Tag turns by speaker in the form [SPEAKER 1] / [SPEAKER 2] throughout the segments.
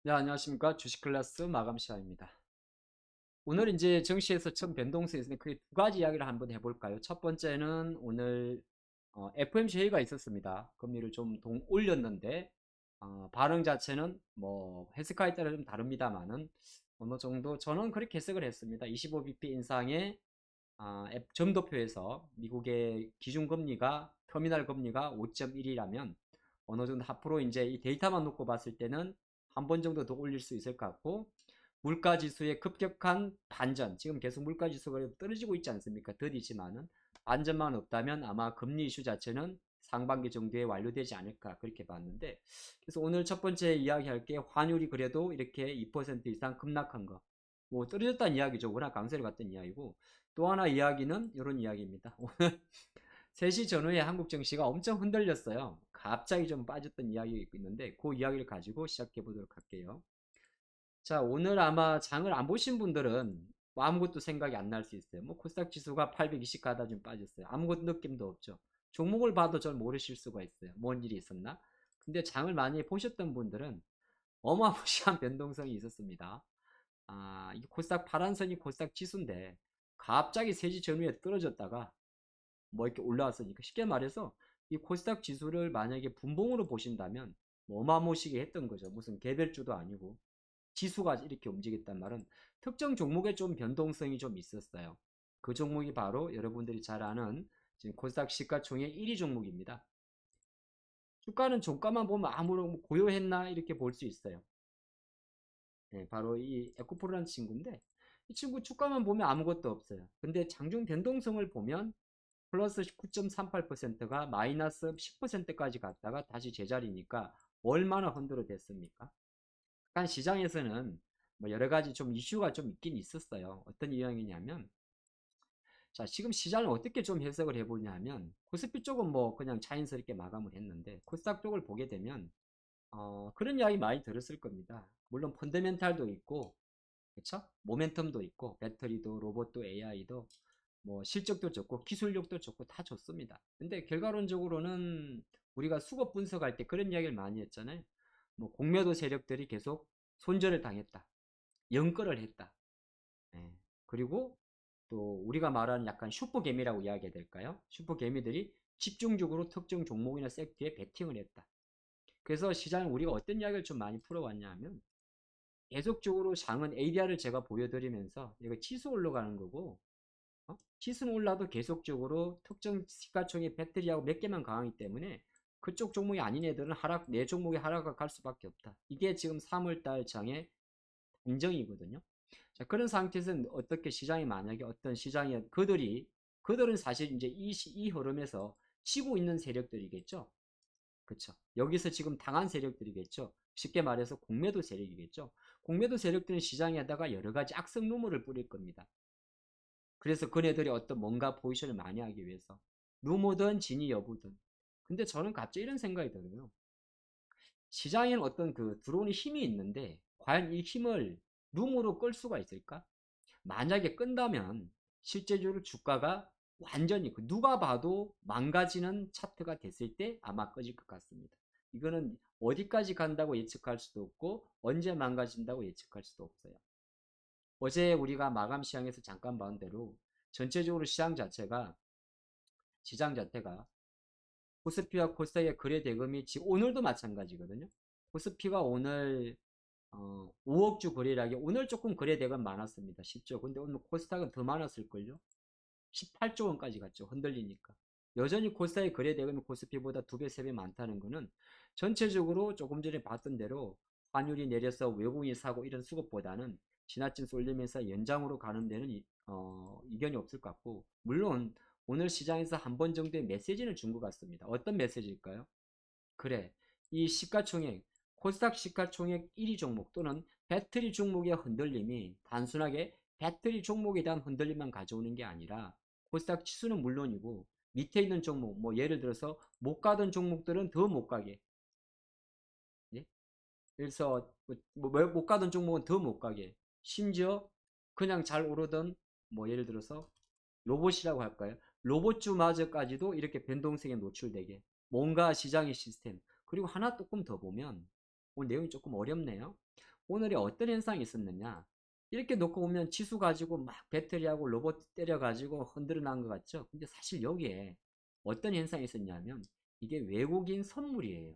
[SPEAKER 1] 네, 안녕하십니까. 주식 클래스 마감 시간입니다. 오늘 이제 증시에서 처음 변동성이 있으니 크게 두 가지 이야기를 한번 해볼까요? 첫 번째는 오늘 FOMC 회의가 있었습니다. 금리를 좀 올렸는데 반응 자체는 뭐 해석에 따라 좀 다릅니다만은 어느 정도 저는 그렇게 해석을 했습니다. 25bp 인상에 점도표에서 미국의 기준금리가 터미널 금리가 5.1이라면 어느 정도 앞으로 이제 이 데이터만 놓고 봤을 때는 한 번 정도 더 올릴 수 있을 것 같고, 물가지수의 급격한 반전, 지금 계속 물가지수가 떨어지고 있지 않습니까? 더디지만은 반전만 없다면 아마 금리 이슈 자체는 상반기 정도에 완료되지 않을까 그렇게 봤는데, 그래서 오늘 첫 번째 이야기할 게 환율이 그래도 이렇게 2% 이상 급락한 거, 뭐 떨어졌다는 이야기죠. 워낙 강세를 갔던 이야기고, 또 하나 이야기는 이런 이야기입니다. 오늘 3시 전후에 한국 증시가 엄청 흔들렸어요. 갑자기 좀 빠졌던 이야기가 있는데 그 이야기를 가지고 시작해 보도록 할게요. 자, 오늘 아마 장을 안 보신 분들은 뭐 아무것도 생각이 안 날 수 있어요. 뭐 코스닥 지수가 820 가다 좀 빠졌어요. 아무것도 느낌도 없죠. 종목을 봐도 잘 모르실 수가 있어요. 뭔 일이 있었나? 근데 장을 많이 보셨던 분들은 어마무시한 변동성이 있었습니다. 이 코스닥 파란선이 코스닥 지수인데 갑자기 3시 전후에 떨어졌다가 뭐 이렇게 올라왔으니까, 쉽게 말해서 이 코스닥 지수를 만약에 분봉으로 보신다면 뭐 어마무시게 했던 거죠. 무슨 개별주도 아니고 지수가 이렇게 움직였단 말은 특정 종목에 좀 변동성이 좀 있었어요. 그 종목이 바로 여러분들이 잘 아는 지금 코스닥 시가총액 1위 종목입니다. 주가는 종가만 보면 아무런 뭐 고요했나 이렇게 볼 수 있어요. 네, 바로 이 에코프로라는 친구인데, 이 친구 주가만 보면 아무것도 없어요. 근데 장중 변동성을 보면 플러스 9.38%가 마이너스 10%까지 갔다가 다시 제자리니까 얼마나 흔들어 됐습니까? 약간 시장에서는 뭐 여러 가지 좀 이슈가 좀 있긴 있었어요. 어떤 유형이냐면, 자, 지금 시장을 어떻게 좀 해석을 해보냐면, 코스피 쪽은 뭐 그냥 자연스럽게 마감을 했는데, 코스닥 쪽을 보게 되면, 그런 이야기 많이 들었을 겁니다. 물론 펀더멘탈도 있고, 그쵸? 모멘텀도 있고, 배터리도, 로봇도, AI도, 뭐 실적도 좋고, 기술력도 좋고, 다 좋습니다. 근데 결과론적으로는 우리가 수급 분석할 때 그런 이야기를 많이 했잖아요. 뭐 공매도 세력들이 계속 손절을 당했다. 연끌을 했다. 예. 그리고 또 우리가 말하는 약간 슈퍼개미라고 이야기해야 될까요? 슈퍼개미들이 집중적으로 특정 종목이나 섹터에 베팅을 했다. 그래서 시장에 우리가 어떤 이야기를 좀 많이 풀어왔냐 하면, 계속적으로 장은 ADR을 제가 보여드리면서 이거 치수 올라가는 거고, 치수는 올라도 계속적으로 특정 시가총액 배터리하고 몇 개만 강하기 때문에 그쪽 종목이 아닌 애들은 하락, 내 종목에 하락을 갈 수밖에 없다. 이게 지금 3월달 장의 인정이거든요. 자, 그런 상태에서는 어떻게 시장이 만약에 어떤 시장이 그들은 사실 이제 이 흐름에서 치고 있는 세력들이겠죠. 그렇죠. 여기서 지금 당한 세력들이겠죠. 쉽게 말해서 공매도 세력이겠죠. 공매도 세력들은 시장에다가 여러 가지 악성 루머를 뿌릴 겁니다. 그래서 그네들이 어떤 뭔가 포지션을 많이 하기 위해서 루머든 진위 여부든. 근데 저는 갑자기 이런 생각이 들어요. 시장에는 어떤 그 들어오는 힘이 있는데 과연 이 힘을 룸으로 끌 수가 있을까? 만약에 끈다면 실제적으로 주가가 완전히 누가 봐도 망가지는 차트가 됐을 때 아마 꺼질 것 같습니다. 이거는 어디까지 간다고 예측할 수도 없고 언제 망가진다고 예측할 수도 없어요. 어제 우리가 마감 시장에서 잠깐 본 대로 전체적으로 시장 자체가 코스피와 코스닥의 거래 대금이 지금 오늘도 마찬가지거든요. 코스피가 오늘 5억 주 거래량이 오늘 조금 거래 대금 많았습니다. 10조. 근데 오늘 코스닥은 더 많았을걸요. 18조 원까지 갔죠. 흔들리니까. 여전히 코스닥의 거래 대금이 코스피보다 2배, 3배 많다는 거는 전체적으로 조금 전에 봤던 대로 환율이 내려서 외국인이 사고 이런 수급보다는 지나친 쏠리면서 연장으로 가는 데는 이견이 없을 것 같고, 물론 오늘 시장에서 한 번 정도의 메시지를 준 것 같습니다. 어떤 메시지일까요? 그래, 이 시가총액, 코스닥 시가총액 1위 종목 또는 배터리 종목의 흔들림이 단순하게 배터리 종목에 대한 흔들림만 가져오는 게 아니라 코스닥 지수는 물론이고 밑에 있는 종목, 뭐 예를 들어서 못 가던 종목들은 더 못 가게, 예? 그래서 못 가던 종목은 더 못 가게, 심지어 그냥 잘 오르던 뭐 예를 들어서 로봇이라고 할까요? 로봇주마저까지도 이렇게 변동성에 노출되게 뭔가 시장의 시스템. 그리고 하나 조금 더 보면 오늘 내용이 조금 어렵네요. 오늘이 어떤 현상이 있었느냐? 이렇게 놓고 보면 지수 가지고 막 배터리하고 로봇 때려가지고 흔들어 놓은 것 같죠? 근데 사실 여기에 어떤 현상이 있었냐면 이게 외국인 선물이에요.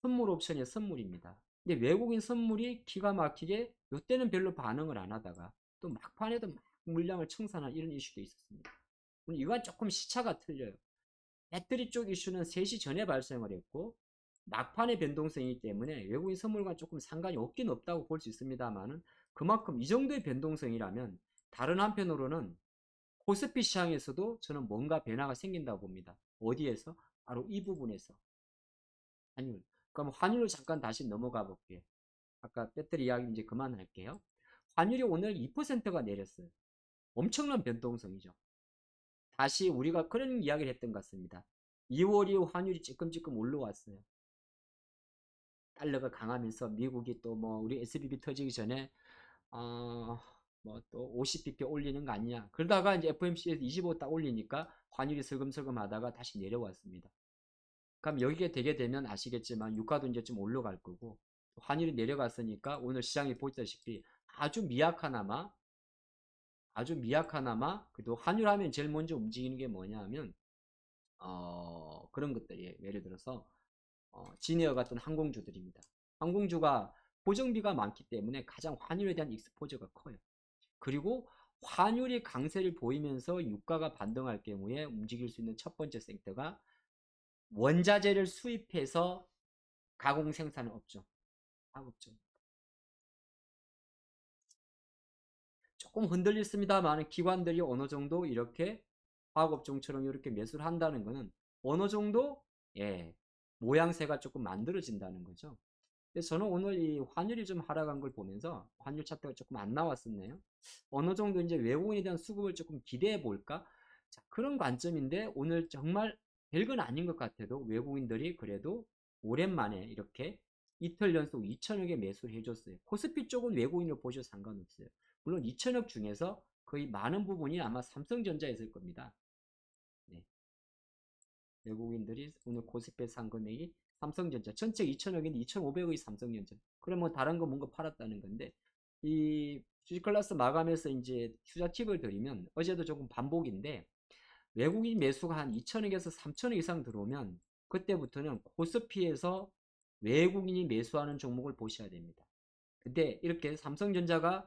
[SPEAKER 1] 선물 옵션의 선물입니다. 근데 외국인 선물이 기가 막히게 이때는 별로 반응을 안 하다가 또 막판에도 막 물량을 청산한 이런 이슈도 있었습니다. 이건 조금 시차가 틀려요. 배터리 쪽 이슈는 3시 전에 발생을 했고 막판의 변동성이기 때문에 외국인 선물과 조금 상관이 없긴 없다고 볼 수 있습니다만은 그만큼 이 정도의 변동성이라면 다른 한편으로는 코스피 시장에서도 저는 뭔가 변화가 생긴다고 봅니다. 어디에서? 바로 이 부분에서. 환율. 그럼 환율로 잠깐 다시 넘어가 볼게요. 아까 배터리 이야기 이제 그만할게요. 환율이 오늘 2%가 내렸어요. 엄청난 변동성이죠. 다시 우리가 그런 이야기를 했던 것 같습니다. 2월 이후 환율이 찔끔찔끔 올라왔어요. 달러가 강하면서 미국이 또 뭐 우리 SBB 터지기 전에 뭐 또 50bp 올리는 거 아니냐. 그러다가 이제 FOMC에서 25 딱 올리니까 환율이 슬금슬금 하다가 다시 내려왔습니다. 그럼 여기에 되게 되면 아시겠지만 유가도 이제 좀 올라갈 거고 환율이 내려갔으니까 오늘 시장이 보시다시피 아주 미약하나마 그래도 환율 하면 제일 먼저 움직이는 게 뭐냐 하면 그런 것들이에요. 예를 들어서 지니어 같은 항공주들입니다. 항공주가 보정비가 많기 때문에 가장 환율에 대한 익스포저가 커요. 그리고 환율이 강세를 보이면서 유가가 반등할 경우에 움직일 수 있는 첫 번째 섹터가 원자재를 수입해서 가공 생산은 없죠. 없죠. 조금 흔들렸습니다만 기관들이 어느 정도 이렇게 화학업종처럼 이렇게 매수를 한다는 것은 어느 정도 예, 모양새가 조금 만들어진다는 거죠. 그래서 저는 오늘 이 환율이 좀 하락한 걸 보면서 환율 차트가 조금 안 나왔었네요. 어느 정도 이제 외국인에 대한 수급을 조금 기대해 볼까? 자, 그런 관점인데 오늘 정말 별건 아닌 것 같아도 외국인들이 그래도 오랜만에 이렇게 이틀 연속 2천억에 매수를 해줬어요. 코스피 쪽은 외국인으로 보셔도 상관없어요. 물론 2천억 중에서 거의 많은 부분이 아마 삼성전자에 있을 겁니다. 네. 외국인들이 오늘 코스피에 산 금액이 삼성전자 전체 2천억인데 2,500억이 삼성전자. 그러면 다른 거 뭔가 팔았다는 건데 이 주식 클래스 마감해서 이제 투자 팁을 드리면 어제도 조금 반복인데 외국인 매수가 한 2천억에서 3천억 이상 들어오면 그때부터는 코스피에서 외국인이 매수하는 종목을 보셔야 됩니다. 근데 이렇게 삼성전자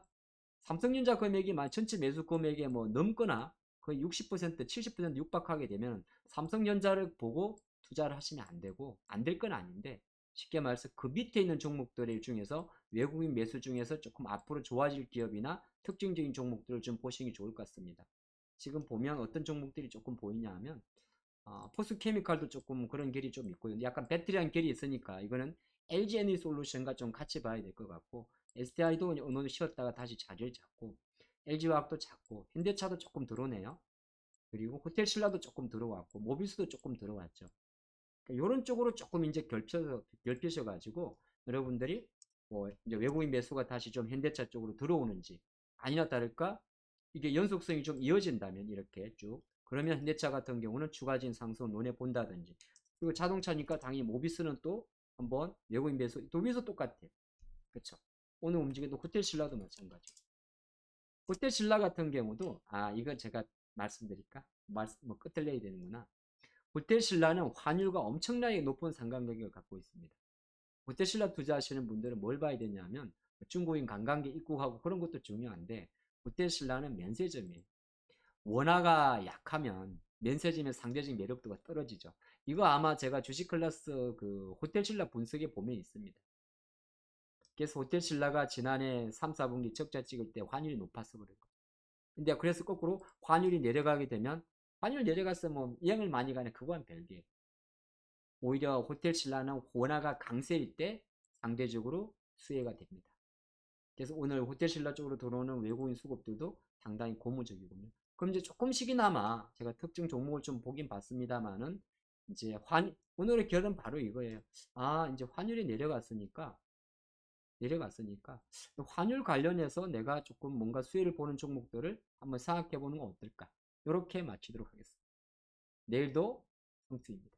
[SPEAKER 1] 금액이 전체 매수 금액에 뭐 넘거나 거의 60% 70% 육박하게 되면 삼성전자를 보고 투자를 하시면 안 되고 안 될 건 아닌데 쉽게 말해서 그 밑에 있는 종목들 중에서 외국인 매수 중에서 조금 앞으로 좋아질 기업이나 특징적인 종목들을 좀 보시는 게 좋을 것 같습니다. 지금 보면 어떤 종목들이 조금 보이냐 하면 포스케미칼도 조금 그런 결이 좀 있고요. 약간 배터리한 결이 있으니까 이거는 LG 에너지 솔루션과 좀 같이 봐야 될 것 같고 SDI도 어느 정도 쉬었다가 다시 자리를 잡고 LG화학도 잡고 현대차도 조금 들어오네요. 그리고 호텔신라도 조금 들어왔고 모비스도 조금 들어왔죠. 그러니까 이런 쪽으로 조금 이제 결피셔가지고 여러분들이 뭐 이제 외국인 매수가 다시 좀 현대차 쪽으로 들어오는지 아니나 다를까 이게 연속성이 좀 이어진다면 이렇게 쭉 그러면 현대차 같은 경우는 추가적인 상승을 논해 본다든지 그리고 자동차니까 당연히 모비스는 또 한번 외국인 매수 도비도 똑같아요. 그렇죠. 오늘 움직이도 호텔신라도 마찬가지. 호텔신라 같은 경우도 이건 제가 말씀드릴까? 뭐 끝을 내야 되는구나. 호텔신라는 환율과 엄청나게 높은 상관관계를 갖고 있습니다. 호텔신라 투자하시는 분들은 뭘 봐야 되냐면 중국인 관광객 입국하고 그런 것도 중요한데 호텔신라는 면세점이에요. 원화가 약하면 면세점의 상대적인 매력도가 떨어지죠. 이거 아마 제가 주식 클래스 그 호텔신라 분석에 보면 있습니다. 그래서 호텔신라가 지난해 3, 4분기 적자 찍을 때 환율이 높았어 버린 거예요. 근데 그래서 거꾸로 환율이 내려가게 되면 환율 내려갔으면 뭐 이행을 많이 가네 그거는 별개예요. 오히려 호텔신라는 원화가 강세일 때 상대적으로 수혜가 됩니다. 그래서 오늘 호텔신라 쪽으로 들어오는 외국인 수급들도 상당히 고무적이군요. 그럼 이제 조금씩이나마 제가 특정 종목을 좀 보긴 봤습니다만은 이제 오늘의 결은 바로 이거예요. 이제 환율이 내려갔으니까 환율 관련해서 내가 조금 뭔가 수혜를 보는 종목들을 한번 생각해 보는 건 어떨까? 이렇게 마치도록 하겠습니다. 내일도 성수입니다.